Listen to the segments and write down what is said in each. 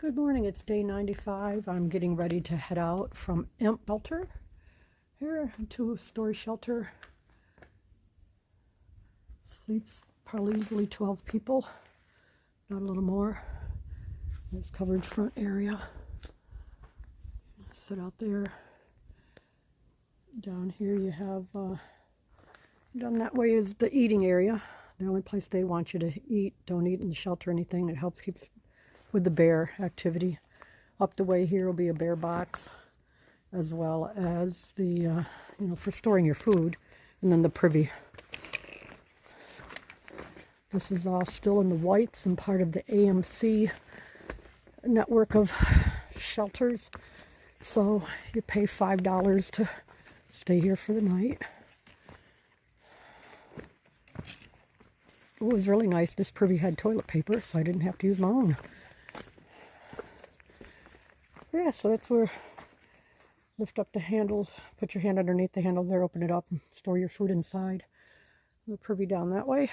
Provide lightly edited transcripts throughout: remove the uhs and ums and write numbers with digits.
Good morning, it's day 95. I'm getting ready to head out from Imp Shelter here, a two-story shelter. Sleeps probably easily 12 people, not a little more. This covered front area. Sit out there. Down here you have, down that way is the eating area. The only place they want you to eat. Don't eat in the shelter or anything. It helps keep with the bear activity. Up the way here will be a bear box, as well as the, for storing your food, and then the privy. This is all still in the whites and part of the AMC network of shelters. So you pay $5 to stay here for the night. It was really nice. This privy had toilet paper, so I didn't have to use my own. Yeah, so that's where, lift up the handles, put your hand underneath the handles there, open it up, and store your food inside. The privy down that way.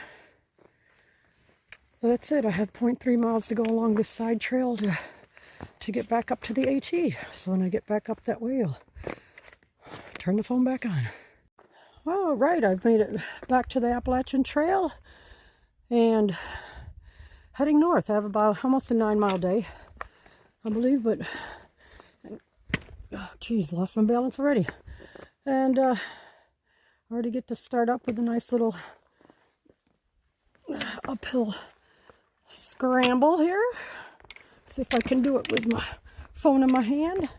So that's it. I have 0.3 miles to go along this side trail to get back up to the AT. So when I get back up that way, I'll turn the phone back on. All right, I've made it back to the Appalachian Trail and heading north. I have about almost a 9-mile day, I believe, but oh, geez, lost my balance already. And already get to start up with a nice little uphill scramble here. See if I can do it with my phone in my hand.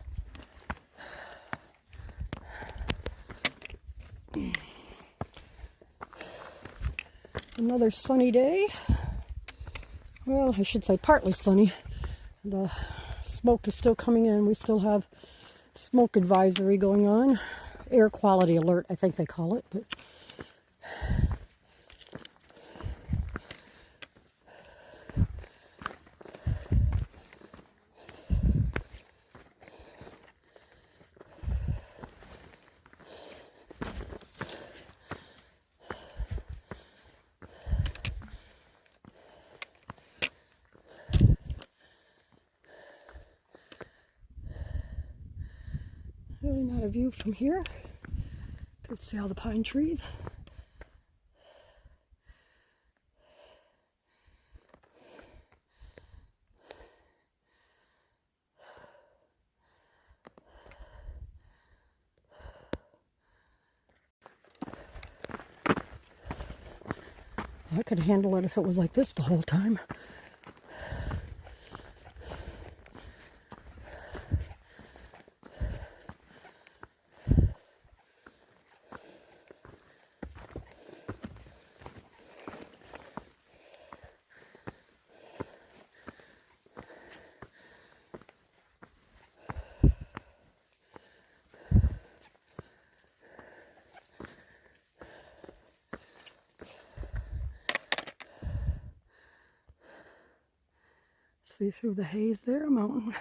Another sunny day. Well, I should say partly sunny. The smoke is still coming in. We still have smoke advisory going on. Air quality alert, I think they call it. But really not a view from here. Could see all the pine trees. I could handle it if it was like this the whole time. See through the haze there, a mountain.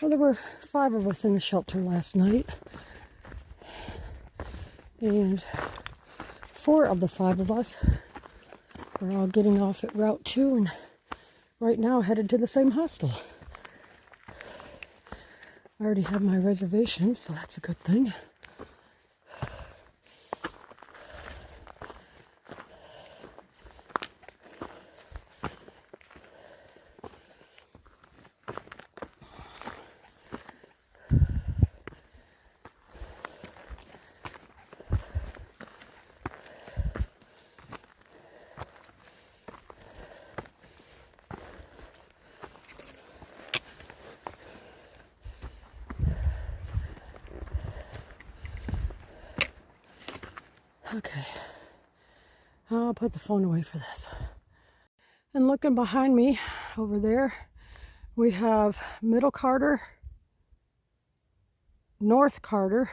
Well, there were 5 of us in the shelter last night, and 4 of the 5 of us are all getting off at Route 2 and right now headed to the same hostel. I already have my reservation, so that's a good thing. Okay, I'll put the phone away for this. And looking behind me over there, we have Middle Carter, North Carter,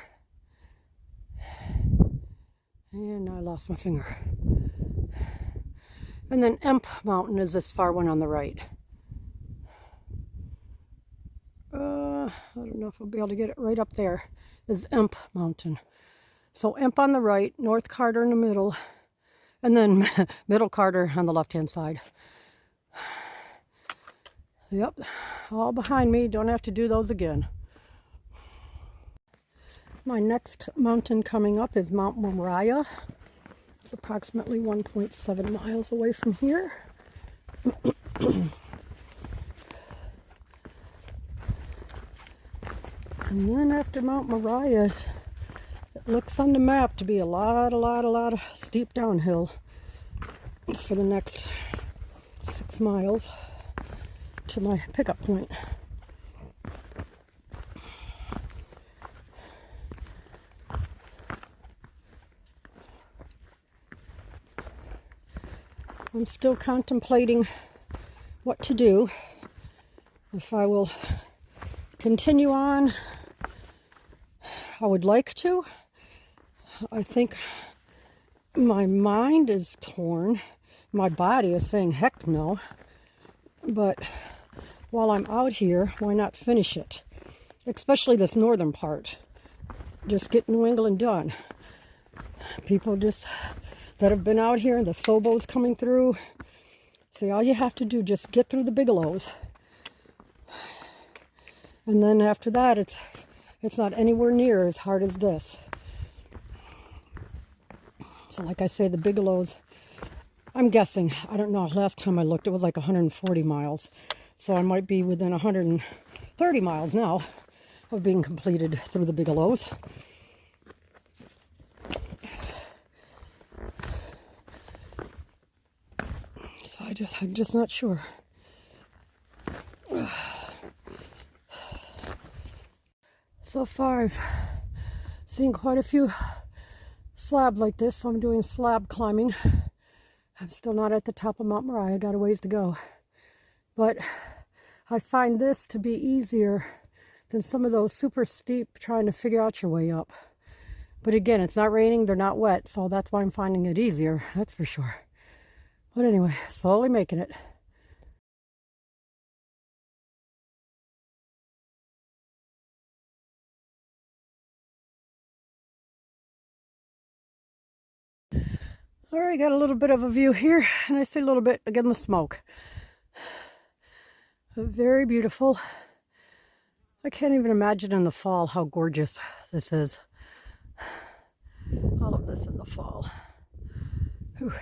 and I lost my finger. And then Imp Mountain is this far one on the right. I don't know if I'll be able to get it right up there, is Imp Mountain. So Imp on the right, North Carter in the middle, and then Middle Carter on the left-hand side. Yep, all behind me. Don't have to do those again. My next mountain coming up is Mount Moriah. It's approximately 1.7 miles away from here. And then after Mount Moriah, it looks on the map to be a lot of steep downhill for the next 6 miles to my pickup point. I'm still contemplating what to do. If I will continue on, I would like to. I think my mind is torn. My body is saying heck no. But while I'm out here, why not finish it? Especially this northern part. Just get New England done. People just that have been out here, the Sobos coming through, say all you have to do, just get through the Bigelows. And then after that, it's not anywhere near as hard as this. So like I say, the Bigelows, I'm guessing, I don't know, last time I looked, it was like 140 miles. So I might be within 130 miles now of being completed through the Bigelows. So I'm just not sure. So far I've seen quite a few slabs like this, so I'm doing slab climbing. I'm still not at the top of Mount Moriah, I got a ways to go. But I find this to be easier than some of those super steep trying to figure out your way up. But again, it's not raining, they're not wet, so that's why I'm finding it easier, that's for sure. But anyway, slowly making it. All right, got a little bit of a view here, and I say a little bit, again, the smoke. Very beautiful. I can't even imagine in the fall how gorgeous this is. All of this in the fall. Whew.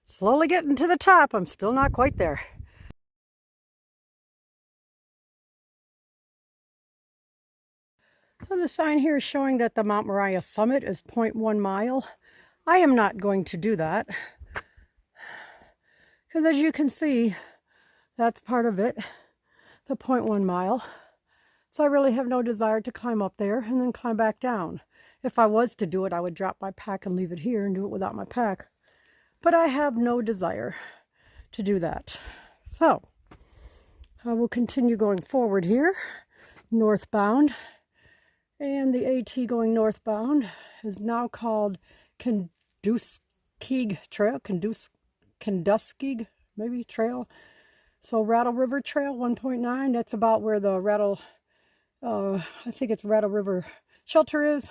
Slowly getting to the top. I'm still not quite there. So the sign here is showing that the Mount Moriah summit is 0.1 mile. I am not going to do that. Because as you can see, that's part of it, the 0.1 mile. So I really have no desire to climb up there and then climb back down. If I was to do it, I would drop my pack and leave it here and do it without my pack. But I have no desire to do that. So I will continue going forward here, northbound. And the AT going northbound is now called Kenduskeag Trail, Kenduskeag, maybe trail. So Rattle River Trail 1.9, that's about where the I think it's Rattle River Shelter is.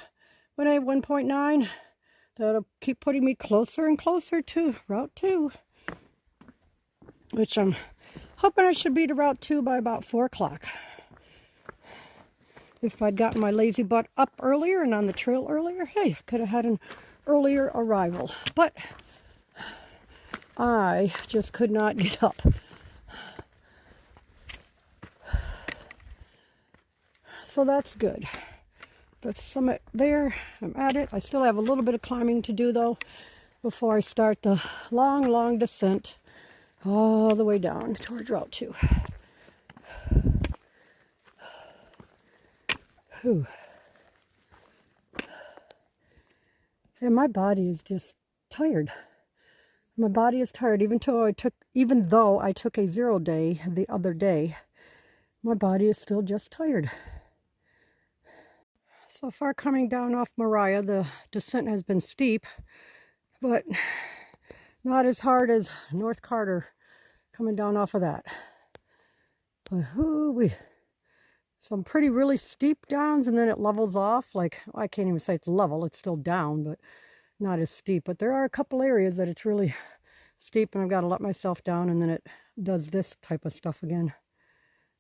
When I 1.9, that'll keep putting me closer and closer to Route 2. Which I'm hoping I should be to Route 2 by about 4 o'clock. If I'd gotten my lazy butt up earlier and on the trail earlier, hey, I could have had an earlier arrival. But I just could not get up. So that's good. The summit there, I'm at it. I still have a little bit of climbing to do though before I start the long descent all the way down towards Route 2. Whew. And my body is just tired. My body is tired, even though I took a 0 day the other day. My body is still just tired. So far coming down off Moriah, the descent has been steep, but not as hard as North Carter coming down off of that. But whoo-wee. some pretty really steep downs, and then it levels off. Like, I can't even say it's level, it's still down, but not as steep. But there are a couple areas that it's really steep, and I've got to let myself down, and then it does this type of stuff again.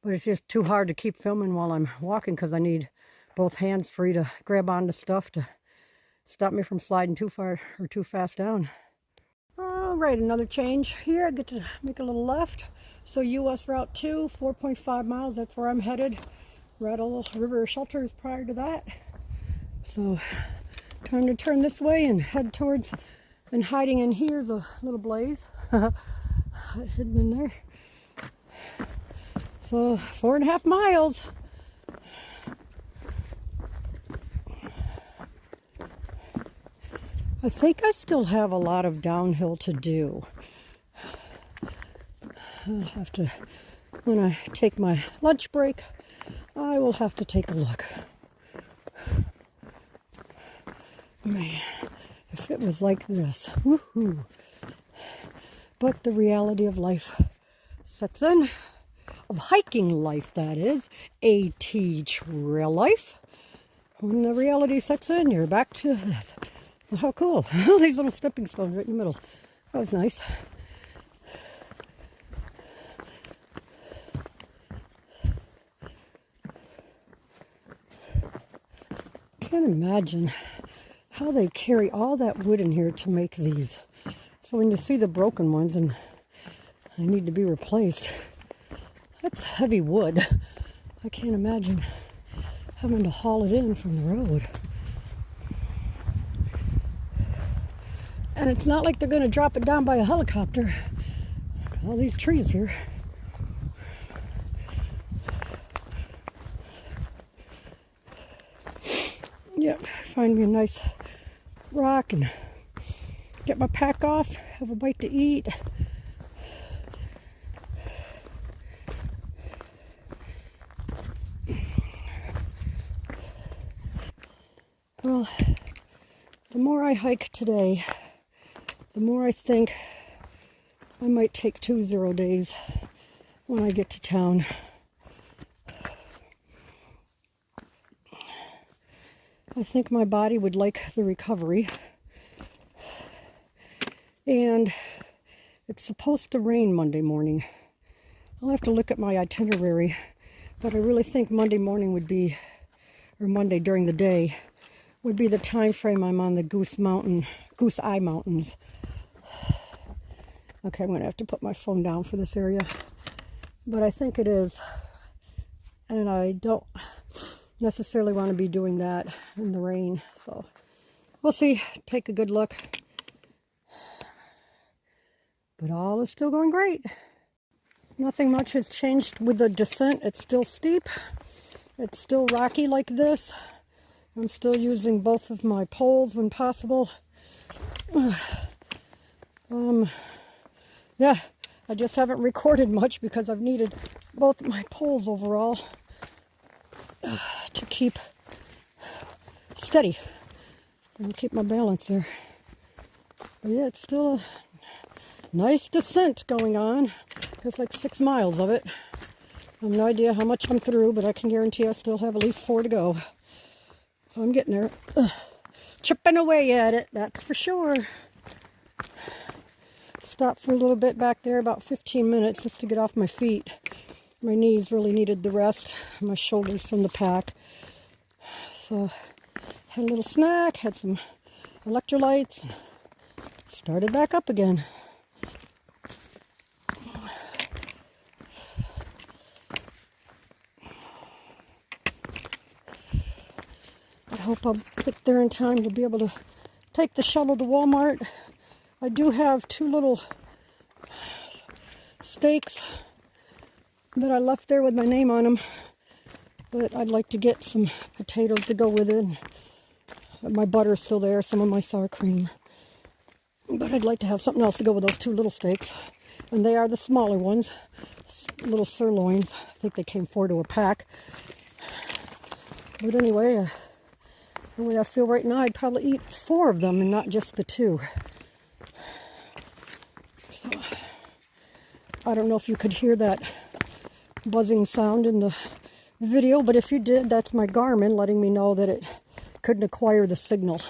But it's just too hard to keep filming while I'm walking because I need both hands free to grab onto stuff to stop me from sliding too far or too fast down. All right, another change here. I get to make a little left. So US Route 2, 4.5 miles, that's where I'm headed. Rattle River Shelter is prior to that. So time to turn this way and head towards, and hiding in here is a little blaze hidden in there. So 4.5 miles. I think I still have a lot of downhill to do. I'll have to, when I take my lunch break, I will have to take a look. Man, if it was like this, woohoo. But the reality of life sets in. Of hiking life, that is, AT trail life. When the reality sets in, you're back to this. Well, how cool. These little stepping stones right in the middle. That was nice. Can't imagine how they carry all that wood in here to make these. So when you see the broken ones and they need to be replaced, that's heavy wood. I can't imagine having to haul it in from the road. And it's not like they're going to drop it down by a helicopter. All these trees here. Yep, find me a nice rock and get my pack off, have a bite to eat. Well, the more I hike today, the more I think I might take 2 0 days when I get to town. I think my body would like the recovery. And it's supposed to rain Monday morning. I'll have to look at my itinerary, but I really think Monday morning would be, or Monday during the day, would be the time frame I'm on the Goose Eye Mountains. Okay, I'm going to have to put my phone down for this area. But I think it is. And I don't necessarily want to be doing that in the rain. So we'll see. Take a good look. But all is still going great. Nothing much has changed with the descent. It's still steep. It's still rocky like this. I'm still using both of my poles when possible. Yeah, I just haven't recorded much because I've needed both my poles overall to keep steady and keep my balance there. But yeah, it's still a nice descent going on. There's like 6 miles of it. I have no idea how much I'm through, but I can guarantee I still have at least 4 to go. So I'm getting there. Chipping away at it, that's for sure. Stopped for a little bit back there, about 15 minutes, just to get off my feet. My knees really needed the rest, my shoulders from the pack. So had a little snack, had some electrolytes, and started back up again. I hope I'll get there in time to be able to take the shuttle to Walmart. I do have 2 little stakes that I left there with my name on them, but I'd like to get some potatoes to go with it. My butter is still there, some of my sour cream, but I'd like to have something else to go with those 2 little steaks, and they are the smaller ones, little sirloins. I think they came 4 to a pack. But anyway, the way I feel right now, I'd probably eat 4 of them and not just the 2. So, I don't know if you could hear that buzzing sound in the video, but if you did, that's my Garmin letting me know that it couldn't acquire the signal.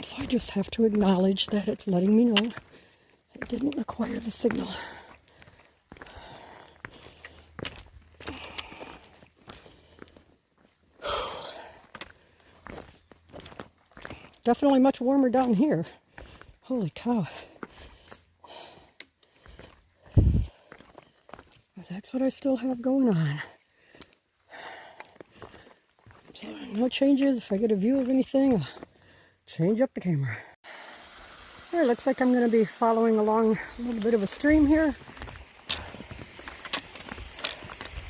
So I just have to acknowledge that it's letting me know it didn't acquire the signal. Definitely much warmer down here. Holy cow. But that's what I still have going on. So no changes. If I get a view of anything, I'll change up the camera. Here, looks like I'm going to be following along a little bit of a stream here.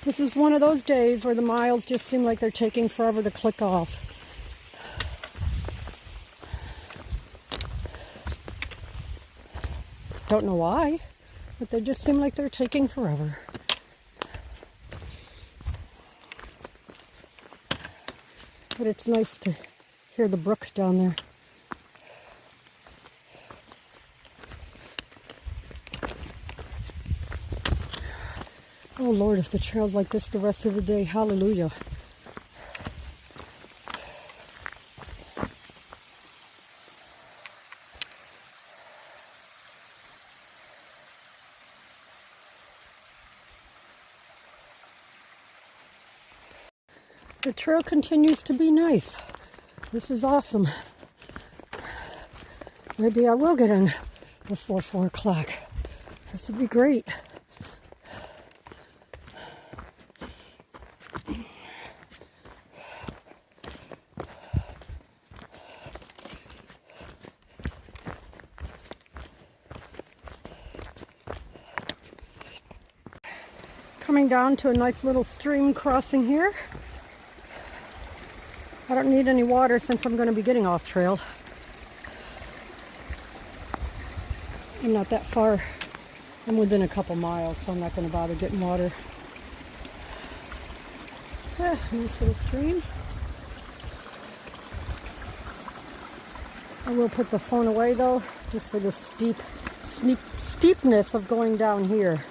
This is one of those days where the miles just seem like they're taking forever to click off. Don't know why, but they just seem like they're taking forever. But it's nice to hear the brook down there. Oh Lord, if the trail's like this the rest of the day, hallelujah. The trail continues to be nice. This is awesome. Maybe I will get in before 4 o'clock. This would be great. Coming down to a nice little stream crossing here. I don't need any water since I'm going to be getting off trail. I'm not that far. I'm within a couple miles, so I'm not going to bother getting water. Nice little stream. I will put the phone away though, just for the steepness of going down here.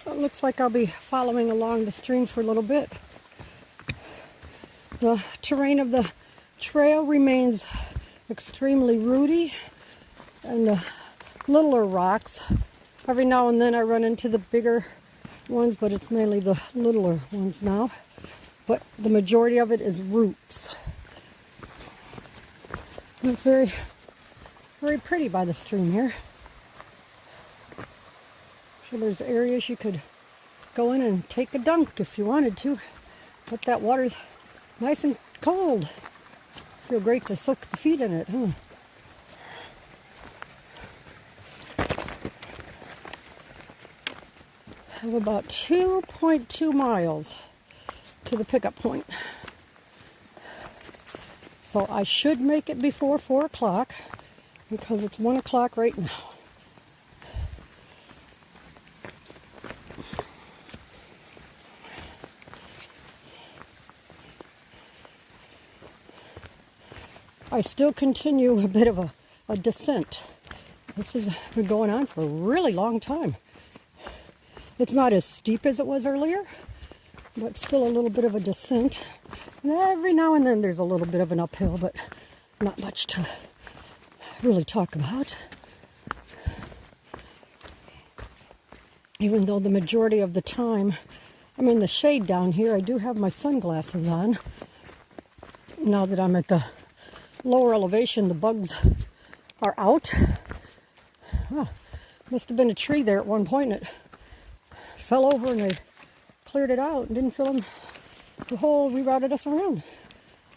It looks like I'll be following along the stream for a little bit. The terrain of the trail remains extremely rooty and littler rocks. Every now and then I run into the bigger ones, but it's mainly the littler ones now. But the majority of it is roots. And it's very, very pretty by the stream here. So there's areas you could go in and take a dunk if you wanted to, but that water's nice and cold. Feel great to soak the feet in it, huh? I have about 2.2 miles to the pickup point. So I should make it before 4 o'clock because it's 1 o'clock right now. I still continue a bit of a descent. This has been going on for a really long time. It's not as steep as it was earlier, but still a little bit of a descent. And every now and then there's a little bit of an uphill, but not much to really talk about. Even though the majority of the time I'm in the shade down here, I do have my sunglasses on. Now that I'm at the lower elevation, the bugs are out. Oh, must have been a tree there at one point and it fell over and they cleared it out and didn't fill in the hole, rerouted us around.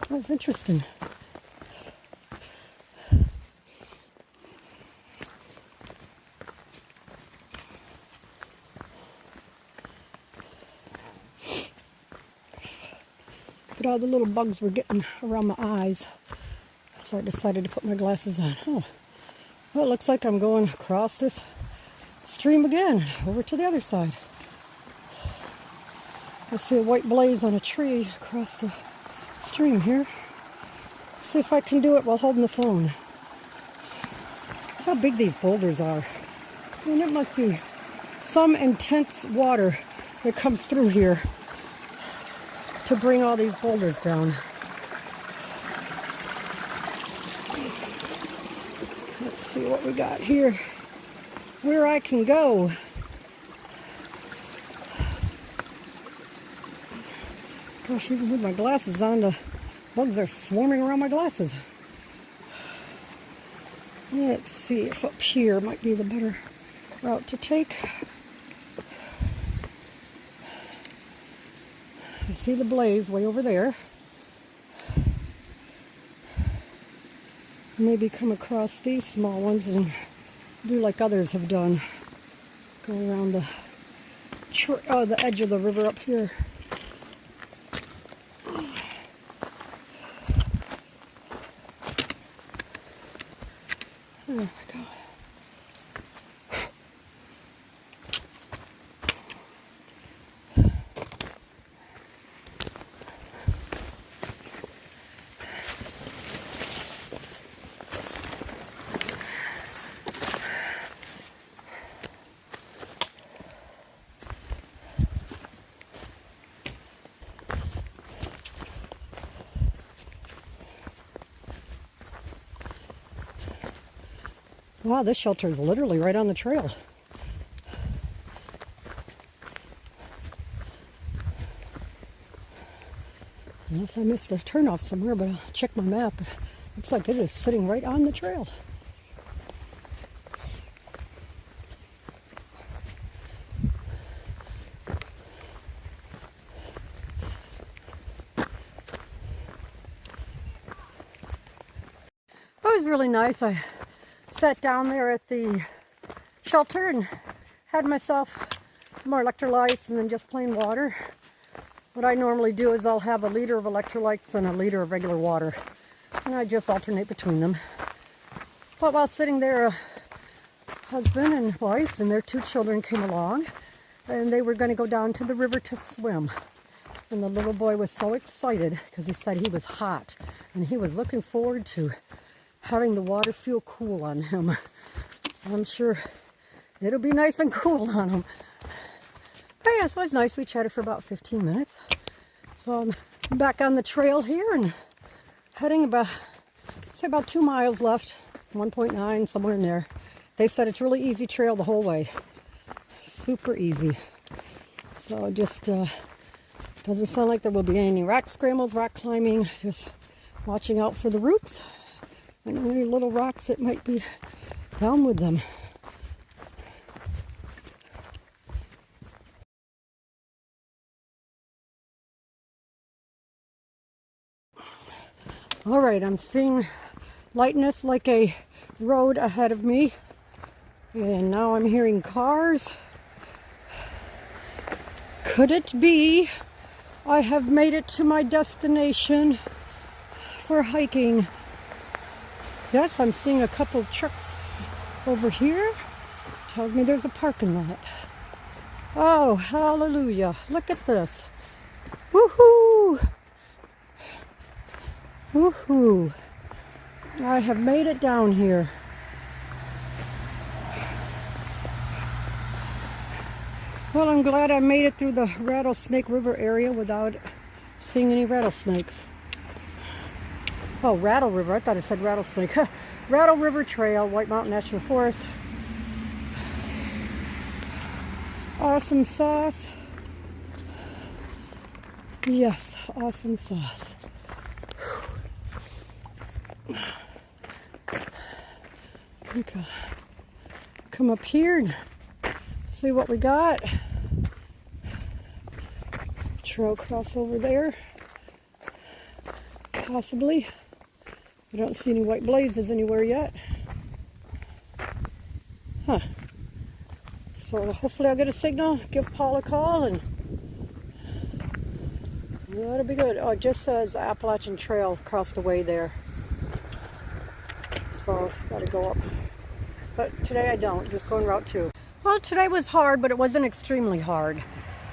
That was interesting. But all the little bugs were getting around my eyes. So I decided to put my glasses on. Oh, well, it looks like I'm going across this stream again, over to the other side. I see a white blaze on a tree across the stream here. See if I can do it while holding the phone. How big these boulders are. I mean, it must be some intense water that comes through here to bring all these boulders down. Let's see what we got here. Where I can go. Gosh, even with my glasses on, the bugs are swarming around my glasses. Let's see if up here might be the better route to take. I see the blaze way over there. Maybe come across these small ones and do like others have done. Go around the edge of the river up here. There we go. Wow, this shelter is literally right on the trail. Unless I missed a turnoff somewhere, but I'll check my map. It looks like it is sitting right on the trail. It was really nice. I sat down there at the shelter and had myself some more electrolytes and then just plain water. What I normally do is I'll have a liter of electrolytes and a liter of regular water, and I just alternate between them. But while sitting there, a husband and wife and their 2 children came along, and they were going to go down to the river to swim. And the little boy was so excited because he said he was hot and he was looking forward to having the water feel cool on him. So I'm sure it'll be nice and cool on him. But yeah, so it was nice. We chatted for about 15 minutes. So I'm back on the trail here and heading about 2 miles left, 1.9, somewhere in there. They said it's really easy trail the whole way. Super easy. So just doesn't sound like there will be any rock scrambles, rock climbing, just watching out for the roots and any little rocks that might be down with them. All right, I'm seeing lightness like a road ahead of me, and now I'm hearing cars. Could it be I have made it to my destination for hiking? Yes, I'm seeing a couple trucks over here. Tells me there's a parking lot. Oh, hallelujah. Look at this. Woohoo! Woohoo! I have made it down here. Well, I'm glad I made it through the Rattlesnake River area without seeing any rattlesnakes. Oh, Rattle River. I thought it said rattlesnake. Rattle River Trail, White Mountain National Forest. Awesome sauce. Yes, awesome sauce. Okay. Come up here and see what we got. Trail cross over there. Possibly. I don't see any white blazes anywhere yet. Huh. So hopefully I'll get a signal, give Paul a call, and that'll be good. Oh, it just says Appalachian Trail across the way there. So gotta go up. But today I don't, just going Route 2. Well, today was hard, but it wasn't extremely hard.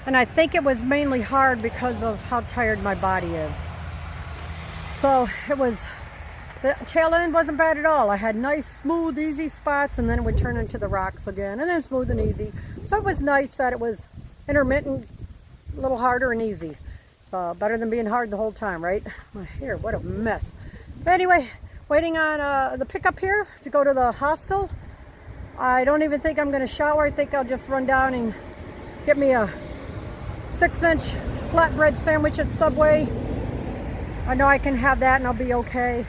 And I think it was mainly hard because of how tired my body is. So it was, the tail end wasn't bad at all. I had nice, smooth, easy spots, and then it would turn into the rocks again, and then smooth and easy. So it was nice that it was intermittent, a little harder and easy. So better than being hard the whole time, right? My hair, what a mess. But anyway, waiting on the pickup here to go to the hostel. I don't even think I'm going to shower. I think I'll just run down and get me a 6-inch flatbread sandwich at Subway. I know I can have that and I'll be okay.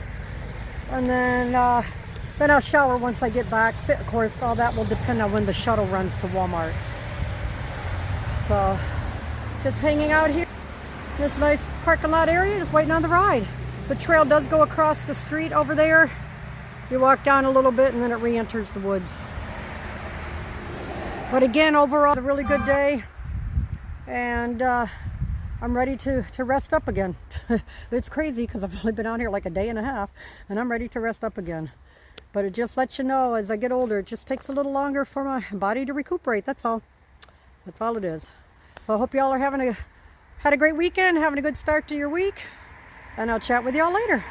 And then I'll shower once I get back. Of course, all that will depend on when the shuttle runs to Walmart. So, just hanging out here in this nice parking lot area, just waiting on the ride. The trail does go across the street over there. You walk down a little bit and then it re-enters the woods. But again, overall, it's a really good day. And I'm ready to rest up again. It's crazy because I've only been out here like a day and a half, and I'm ready to rest up again. But it just lets you know, as I get older, it just takes a little longer for my body to recuperate. That's all. That's all it is. So I hope y'all are had a great weekend, having a good start to your week, and I'll chat with y'all later.